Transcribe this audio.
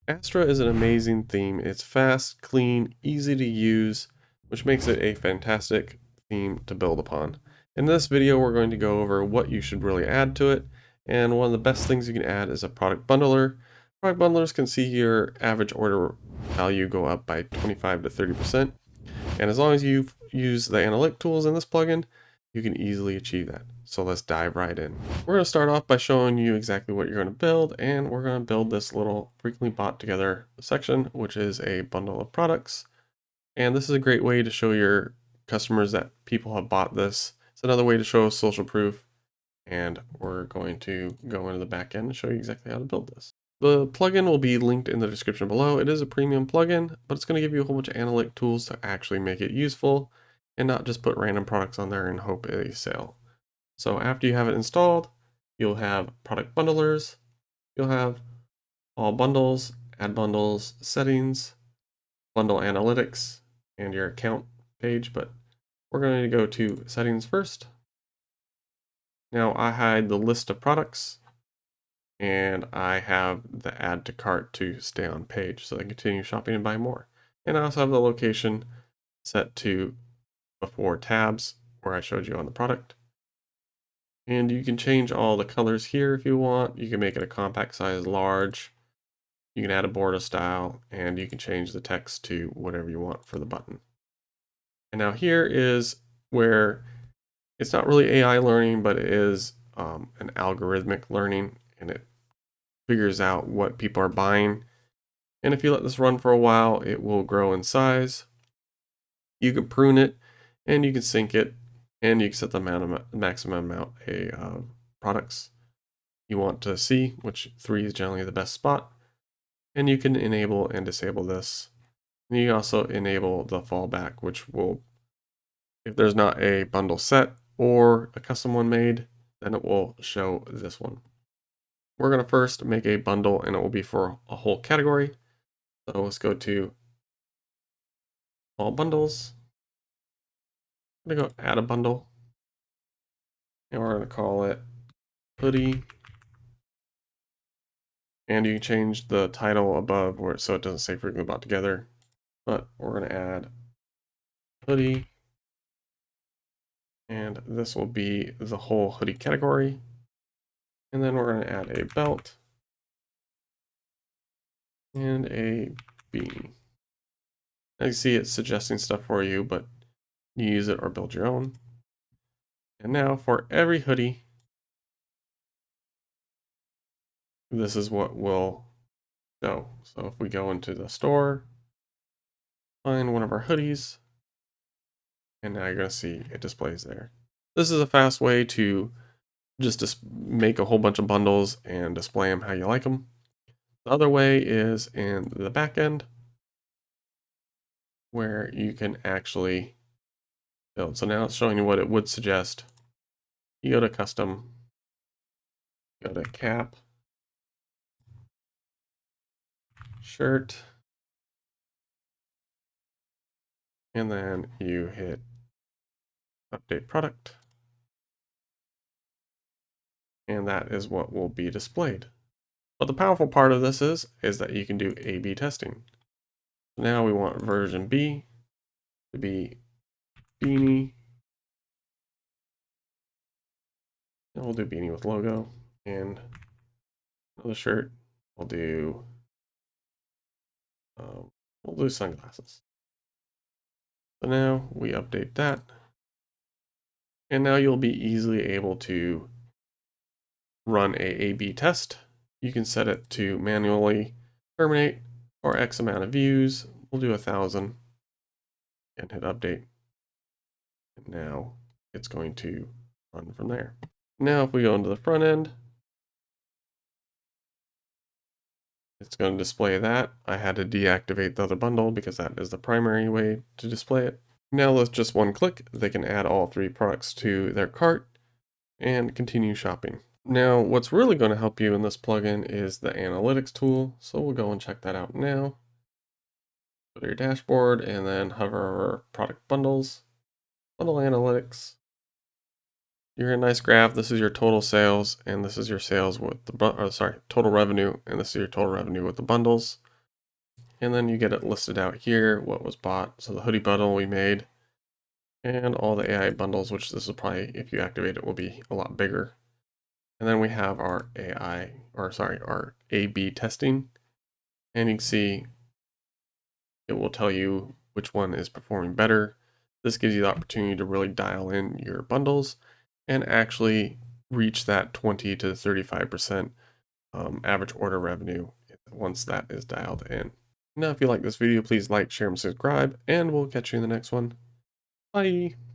Astra is an amazing theme. It's fast, clean, easy to use, which makes it a fantastic theme to build upon. In this video, we're going to go over what you should really add to it, and one of the best things you can add is a product bundler. Product bundlers can see your average order value go up by 25 to 30%, and as long as you use the analytic tools in this plugin, you can easily achieve that. So let's dive right in. We're going to start off by showing you exactly what you're going to build, and we're going to build this little frequently bought together section, which is a bundle of products. And this is a great way to show your customers that people have bought this. It's another way to show social proof, and we're going to go into the back end and show you exactly how to build this. The plugin will be linked in the description below. It is a premium plugin, but it's going to give you a whole bunch of analytic tools to actually make it useful and not just put random products on there and hope they sell. So after you have it installed, you'll have product bundlers, you'll have all bundles, add bundles, settings, bundle analytics, and your account page, but we're going to go to settings first. Now I hide the list of products, and I have the add to cart to stay on page so I can continue shopping and buy more. And I also have the location set to before tabs where I showed you on the product. And you can change all the colors here if you want. You can make it a compact size, large. You can add a border style, and you can change the text to whatever you want for the button. And now here is where it's not really AI learning, but it is an algorithmic learning, and it figures out what people are buying. And if you let this run for a while, it will grow in size. You can prune it, and you can sync it, and you can set the maximum amount of products you want to see, which 3 is generally the best spot. And you can enable and disable this. And you can also enable the fallback, which will, if there's not a bundle set or a custom one made, then it will show this one. We're going to first make a bundle, and it will be for a whole category. So let's go to all bundles. I'm going to go add a bundle, and we're going to call it hoodie. And you can change the title above where so it doesn't say frequently bought together, but we're going to add hoodie, and this will be the whole hoodie category. And then we're going to add a belt and a beanie. As you see, it's suggesting stuff for you, but you use it or build your own. And now for every hoodie, this is what will show. So if we go into the store, find one of our hoodies, and now you're going to see it displays there. This is a fast way to just make a whole bunch of bundles and display them how you like them. The other way is in the back end, where you can actually build. So now it's showing you what it would suggest. You go to custom, go to cap, shirt, and then you hit update product. And that is what will be displayed. But the powerful part of this is that you can do A/B testing. Now we want version B to be beanie. And we'll do beanie with logo. And another shirt, we'll do sunglasses. So now we update that. And now you'll be easily able to run a A/B test. You can set it to manually terminate or X amount of views. We'll do 1,000 and hit update. And now it's going to run from there. Now if we go into the front end, it's going to display that. I had to deactivate the other bundle because that is the primary way to display it. Now with just one click, they can add all 3 products to their cart and continue shopping. Now, what's really going to help you in this plugin is the analytics tool. So we'll go and check that out now. Go to your dashboard and then hover over product bundles, bundle analytics. You're in a nice graph. This is your total sales, and this is your sales with the total revenue, and this is your total revenue with the bundles. And then you get it listed out here, what was bought. So the hoodie bundle we made, and all the AI bundles, which this will probably, if you activate it, will be a lot bigger. And then we have our our A/B testing. And you can see it will tell you which one is performing better. This gives you the opportunity to really dial in your bundles and actually reach that 20 to 35% average order revenue once that is dialed in. Now, if you like this video, please like, share, and subscribe, and we'll catch you in the next one. Bye!